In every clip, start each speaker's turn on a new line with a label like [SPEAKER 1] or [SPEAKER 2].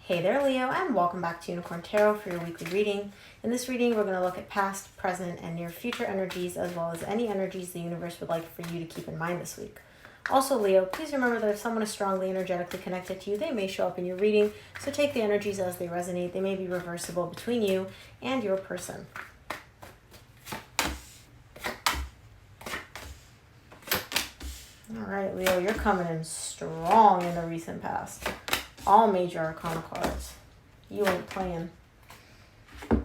[SPEAKER 1] Hey there, Leo, and welcome back to Unicorn Tarot for your weekly reading. In this reading, we're going to look at past, present, and near future energies, as well as any energies the universe would like for you to keep in mind this week. Also, Leo, please remember that if someone is strongly energetically connected to you, they may show up in your reading, so take the energies as they resonate. They may be reversible between you and your person. All right, Leo, you're coming in strong in the recent past. All major arcana cards. You ain't playing. All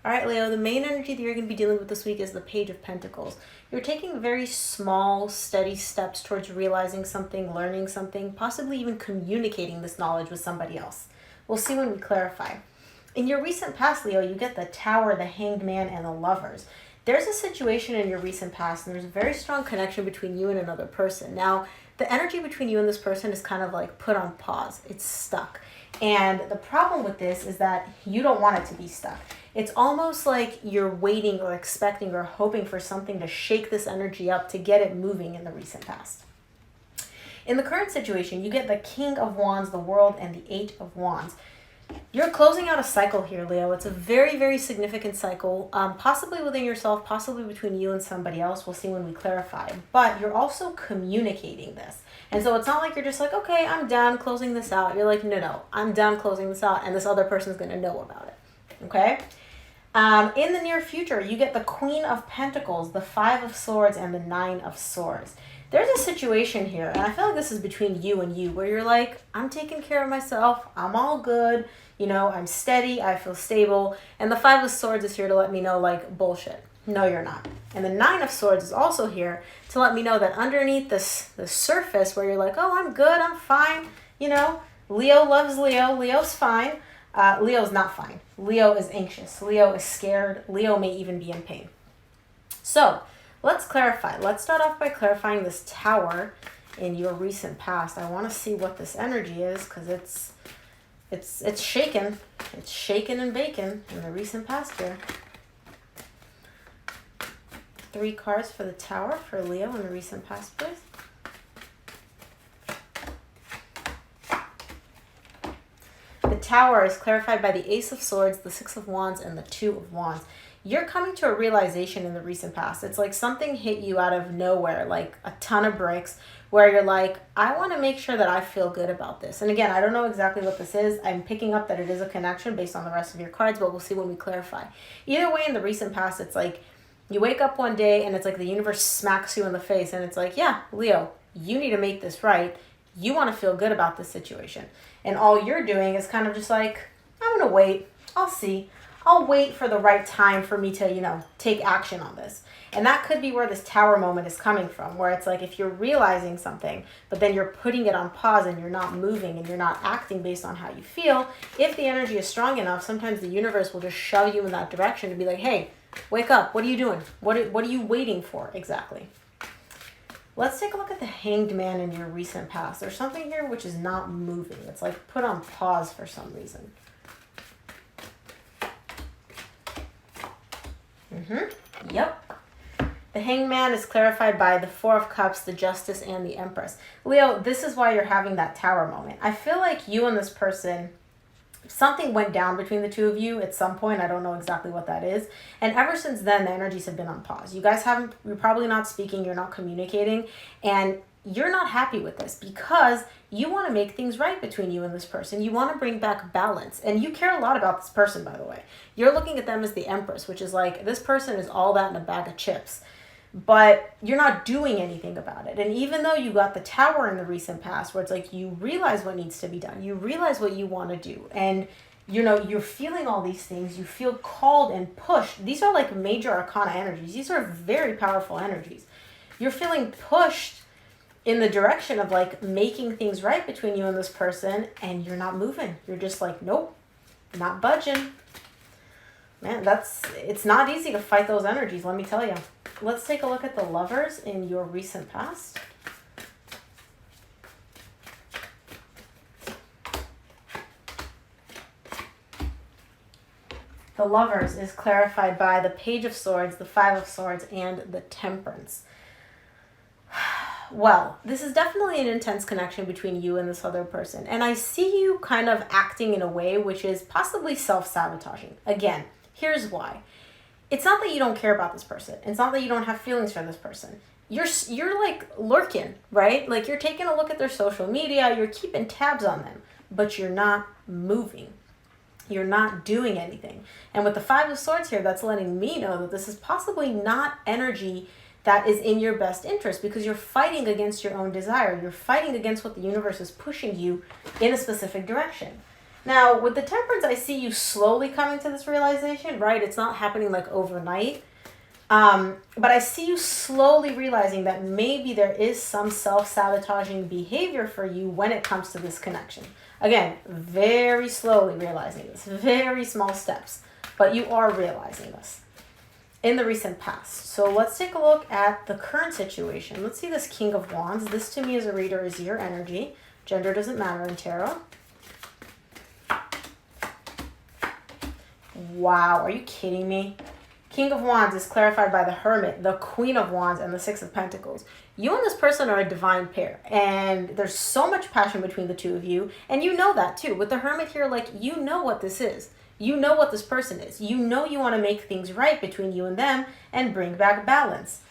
[SPEAKER 1] right, Leo, the main energy that you're going to be dealing with this week is the Page of Pentacles. You're taking very small, steady steps towards realizing something, learning something, possibly even communicating this knowledge with somebody else. We'll see when we clarify. In your recent past, Leo, you get the Tower, the Hanged Man, and the Lovers. There's a situation in your recent past, and there's a very strong connection between you and another person. Now, the energy between you and this person is kind of like put on pause. It's stuck. And the problem with this is that you don't want it to be stuck. It's almost like you're waiting or expecting or hoping for something to shake this energy up to get it moving in the recent past. In the current situation, you get the King of Wands, the World, and the Eight of Wands. You're closing out a cycle here, Leo. It's a very, very significant cycle, possibly within yourself, possibly between you and somebody else. We'll see when we clarify. But you're also communicating this. And so it's not like you're just like, okay, I'm done closing this out. You're like, no, I'm done closing this out, and this other person's going to know about it. Okay? In the near future, you get the Queen of Pentacles, the Five of Swords, and the Nine of Swords. There's a situation here, and I feel like this is between you and you, where you're like, I'm taking care of myself, I'm all good, I'm steady, I feel stable, and the Five of Swords is here to let me know, like, bullshit. No, you're not. And the Nine of Swords is also here to let me know that underneath the surface, where you're like, oh, I'm good, I'm fine, Leo loves Leo, Leo's fine. Leo's not fine. Leo is anxious. Leo is scared. Leo may even be in pain. So, let's clarify. Let's start off by clarifying this Tower in your recent past. I want to see what this energy is because it's shaken. It's shaken and baking in the recent past here. 3 cards for the Tower for Leo in the recent past, please. The Tower is clarified by the Ace of Swords, the Six of Wands, and the Two of Wands. You're coming to a realization in the recent past. It's like something hit you out of nowhere, like a ton of bricks, where you're like, I want to make sure that I feel good about this. And again, I don't know exactly what this is. I'm picking up that it is a connection based on the rest of your cards, but we'll see when we clarify. Either way, in the recent past, it's like you wake up one day and it's like the universe smacks you in the face and it's like, yeah, Leo, you need to make this right. You want to feel good about this situation. And all you're doing is kind of just like, I'm going to wait. I'll see. I'll wait for the right time for me to, take action on this. And that could be where this Tower moment is coming from, where it's like if you're realizing something, but then you're putting it on pause and you're not moving and you're not acting based on how you feel, if the energy is strong enough, sometimes the universe will just shove you in that direction and be like, hey, wake up. What are you doing? What are you waiting for exactly? Let's take a look at the Hanged Man in your recent past. There's something here which is not moving. It's like put on pause for some reason. Yep. The Hanged Man is clarified by the Four of Cups, the Justice, and the Empress. Leo, this is why you're having that Tower moment. I feel like you and this person, something went down between the two of you at some point. I don't know exactly what that is. And ever since then, the energies have been on pause. You guys you're probably not speaking, you're not communicating, and you're not happy with this because you want to make things right between you and this person. You want to bring back balance. And you care a lot about this person, by the way. You're looking at them as the Empress, which is like, this person is all that in a bag of chips. But you're not doing anything about it. And even though you got the Tower in the recent past, where it's like you realize what needs to be done, you realize what you want to do, and you're feeling all these things, you feel called and pushed. These are like major arcana energies. These are very powerful energies. You're feeling pushed in the direction of like making things right between you and this person, and you're not moving. You're just like, nope, not budging. Man, it's not easy to fight those energies, let me tell you. Let's take a look at the Lovers in your recent past. The Lovers is clarified by the Page of Swords, the Five of Swords, and the Temperance. Well, this is definitely an intense connection between you and this other person. And I see you kind of acting in a way which is possibly self-sabotaging. Again, here's why. It's not that you don't care about this person. It's not that you don't have feelings for this person. You're like lurking, right? Like you're taking a look at their social media, you're keeping tabs on them, but you're not moving. You're not doing anything. And with the Five of Swords here, that's letting me know that this is possibly not energy that is in your best interest, because you're fighting against your own desire. You're fighting against what the universe is pushing you in a specific direction. Now, with the Temperance, I see you slowly coming to this realization, right? It's not happening like overnight. But I see you slowly realizing that maybe there is some self-sabotaging behavior for you when it comes to this connection. Again, very slowly realizing this, very small steps, but you are realizing this in the recent past. So let's take a look at the current situation. Let's see this King of Wands. This to me as a reader is your energy. Gender doesn't matter in tarot. Wow, are you kidding me? King of Wands is clarified by the Hermit, the Queen of Wands, and the Six of Pentacles. You and this person are a divine pair, and there's so much passion between the two of you, and you know that too. With the Hermit here, like, you know what this is. You know what this person is. You know you want to make things right between you and them and bring back balance.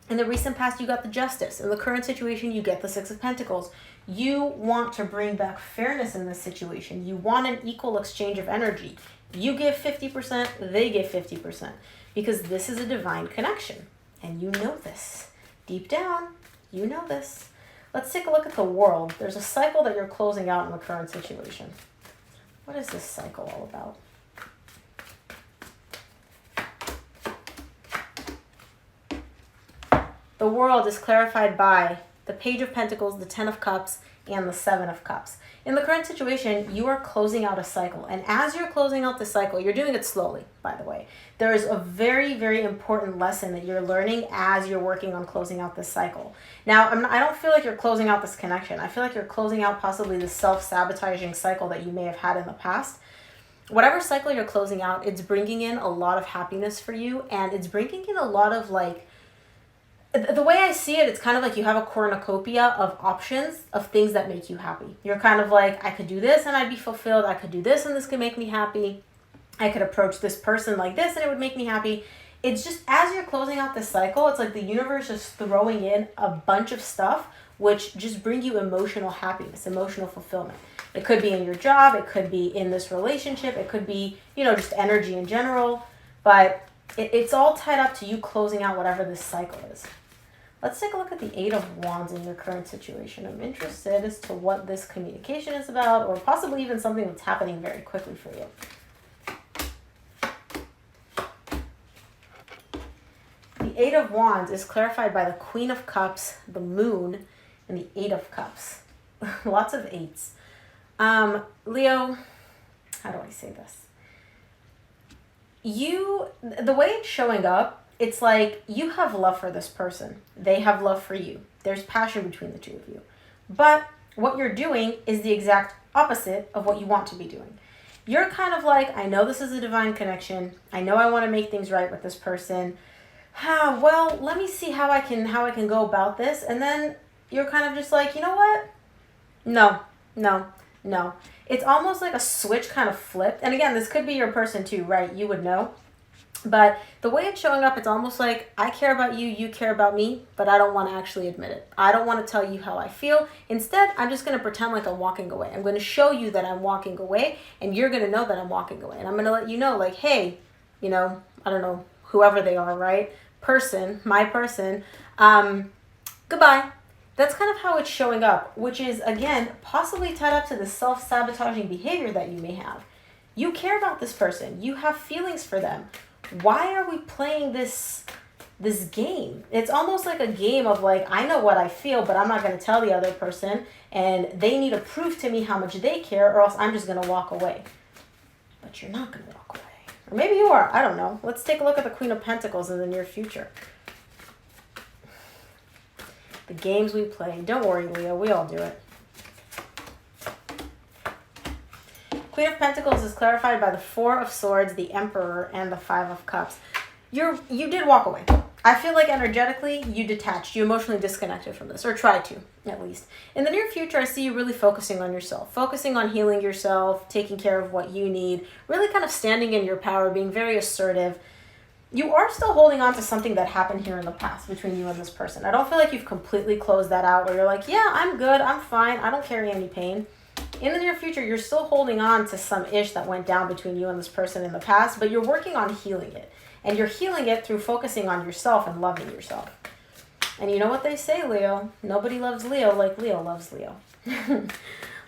[SPEAKER 1] In the recent past, you got the Justice. In the current situation, you get the Six of Pentacles. You want to bring back fairness in this situation. You want an equal exchange of energy. You give 50%, they give 50%, because this is a divine connection, and you know this. Deep down, you know this. Let's take a look at the World. There's a cycle that you're closing out in the current situation. What is this cycle all about? The World is clarified by the Page of Pentacles, the Ten of Cups, and the Seven of Cups. In the current situation, you are closing out a cycle. And as you're closing out the cycle, you're doing it slowly, by the way. There is a very, very important lesson that you're learning as you're working on closing out this cycle. Now, I don't feel like you're closing out this connection. I feel like you're closing out possibly the self-sabotaging cycle that you may have had in the past. Whatever cycle you're closing out, it's bringing in a lot of happiness for you, and it's bringing in a lot of, like, the way I see it, it's kind of like you have a cornucopia of options of things that make you happy. You're kind of like, I could do this and I'd be fulfilled. I could do this and this could make me happy. I could approach this person like this and it would make me happy. It's just, as you're closing out this cycle, it's like the universe is throwing in a bunch of stuff which just bring you emotional happiness, emotional fulfillment. It could be in your job. It could be in this relationship. It could be, you know, just energy in general. But it's all tied up to you closing out whatever this cycle is. Let's take a look at the Eight of Wands in your current situation. I'm interested as to what this communication is about, or possibly even something that's happening very quickly for you. The Eight of Wands is clarified by the Queen of Cups, the Moon, and the Eight of Cups. Lots of eights. Leo, how do I say this? The way it's showing up, it's like you have love for this person. They have love for you. There's passion between the two of you. But what you're doing is the exact opposite of what you want to be doing. You're kind of like, I know this is a divine connection. I know I want to make things right with this person. Well, let me see how I can go about this. And then you're kind of just like, you know what? No. It's almost like a switch kind of flipped. And again, this could be your person too, right? You would know. But the way it's showing up, it's almost like, I care about you, you care about me, but I don't want to actually admit it. I don't want to tell you how I feel. Instead, I'm just going to pretend like I'm walking away. I'm going to show you that I'm walking away, and you're going to know that I'm walking away. And I'm going to let you know, like, hey, you know, I don't know, whoever they are, right? Person, my person, goodbye. That's kind of how it's showing up, which is, again, possibly tied up to the self-sabotaging behavior that you may have. You care about this person. You have feelings for them. Why are we playing this game? It's almost like a game of like, I know what I feel, but I'm not going to tell the other person, and they need to prove to me how much they care, or else I'm just going to walk away. But you're not going to walk away. Or maybe you are. I don't know. Let's take a look at the Queen of Pentacles in the near future. The games we play. Don't worry, Leo. We all do it. Queen of Pentacles is clarified by the Four of Swords, the Emperor, and the Five of Cups. You did walk away. I feel like energetically, you detached, you emotionally disconnected from this, or tried to, at least. In the near future, I see you really focusing on yourself, focusing on healing yourself, taking care of what you need, really kind of standing in your power, being very assertive. You are still holding on to something that happened here in the past between you and this person. I don't feel like you've completely closed that out, where you're like, yeah, I'm good, I'm fine, I don't carry any pain. In the near future, you're still holding on to some ish that went down between you and this person in the past, but you're working on healing it. And you're healing it through focusing on yourself and loving yourself. And you know what they say, Leo? Nobody loves Leo like Leo loves Leo.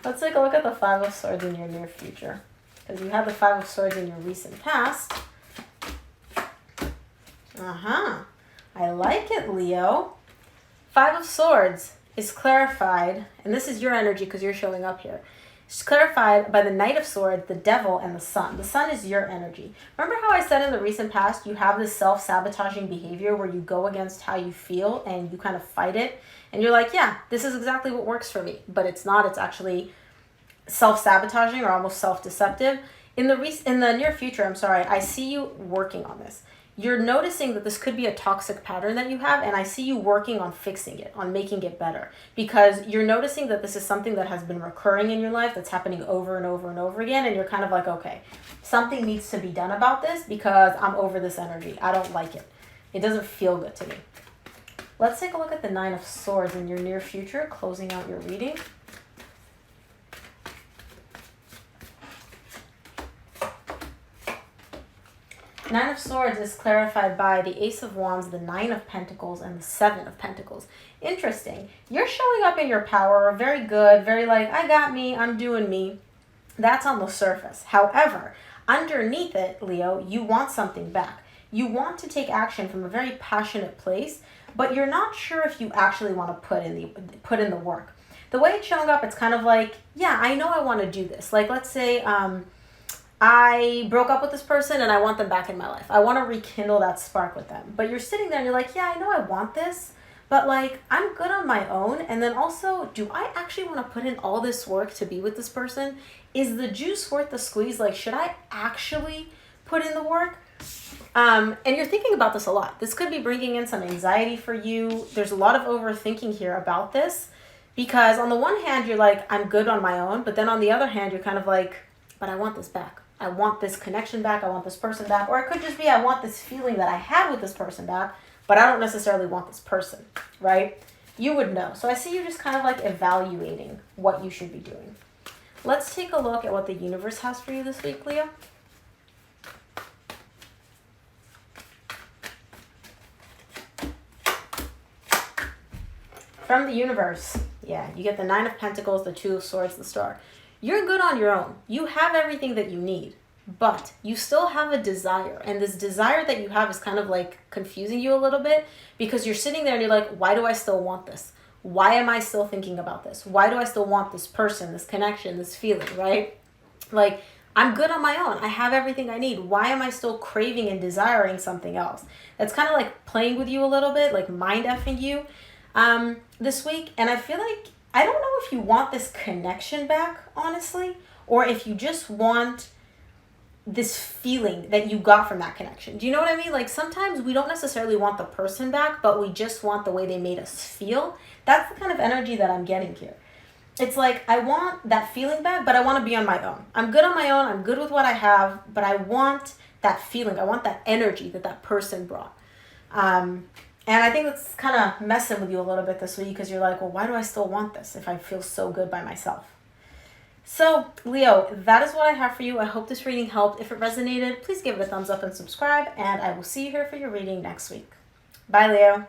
[SPEAKER 1] Let's take a look at the Five of Swords in your near future. Because you have the Five of Swords in your recent past. I like it, Leo. Five of Swords is clarified, and this is your energy because you're showing up here. It's clarified by the Knight of Swords, the Devil, and the Sun. The Sun is your energy. Remember how I said in the recent past, you have this self-sabotaging behavior where you go against how you feel and you kind of fight it. And you're like, yeah, this is exactly what works for me. But it's not. It's actually self-sabotaging or almost self-deceptive. In the near future, I see you working on this. You're noticing that this could be a toxic pattern that you have, and I see you working on fixing it, on making it better, because you're noticing that this is something that has been recurring in your life, that's happening over and over and over again, and you're kind of like, okay, something needs to be done about this because I'm over this energy. I don't like it. It doesn't feel good to me. Let's take a look at the Nine of Swords in your near future, closing out your reading. Nine of Swords is clarified by the Ace of Wands, the Nine of Pentacles, and the Seven of Pentacles. Interesting. You're showing up in your power, very good, very like, I got me, I'm doing me. That's on the surface. However, underneath it, Leo, you want something back. You want to take action from a very passionate place, but you're not sure if you actually want to put in the work. The way it's showing up, it's kind of like, yeah, I know I want to do this. Like, let's say, I broke up with this person and I want them back in my life. I want to rekindle that spark with them. But you're sitting there and you're like, yeah, I know I want this, but like, I'm good on my own. And then also, do I actually want to put in all this work to be with this person? Is the juice worth the squeeze? Like, should I actually put in the work? And you're thinking about this a lot. This could be bringing in some anxiety for you. There's a lot of overthinking here about this, because on the one hand, you're like, I'm good on my own. But then on the other hand, you're kind of like, but I want this back. I want this connection back. I want this person back. Or it could just be, I want this feeling that I had with this person back, but I don't necessarily want this person, right? You would know. So I see you just kind of like evaluating what you should be doing. Let's take a look at what the universe has for you this week, Leo. From the universe, yeah, you get the Nine of Pentacles, the Two of Swords, the Star. You're good on your own. You have everything that you need, but you still have a desire. And this desire that you have is kind of like confusing you a little bit, because you're sitting there and you're like, why do I still want this? Why am I still thinking about this? Why do I still want this person, this connection, this feeling, right? Like, I'm good on my own. I have everything I need. Why am I still craving and desiring something else? That's kind of like playing with you a little bit, like mind effing you this week. And I feel like, I don't know if you want this connection back, honestly, or if you just want this feeling that you got from that connection. Do you know what I mean? Like, sometimes we don't necessarily want the person back, but we just want the way they made us feel. That's the kind of energy that I'm getting here. It's like, I want that feeling back, but I want to be on my own. I'm good on my own. I'm good with what I have, but I want that feeling. I want that energy that that person brought. And I think that's kind of messing with you a little bit this week, because you're like, well, why do I still want this if I feel so good by myself? So, Leo, that is what I have for you. I hope this reading helped. If it resonated, please give it a thumbs up and subscribe, and I will see you here for your reading next week. Bye, Leo.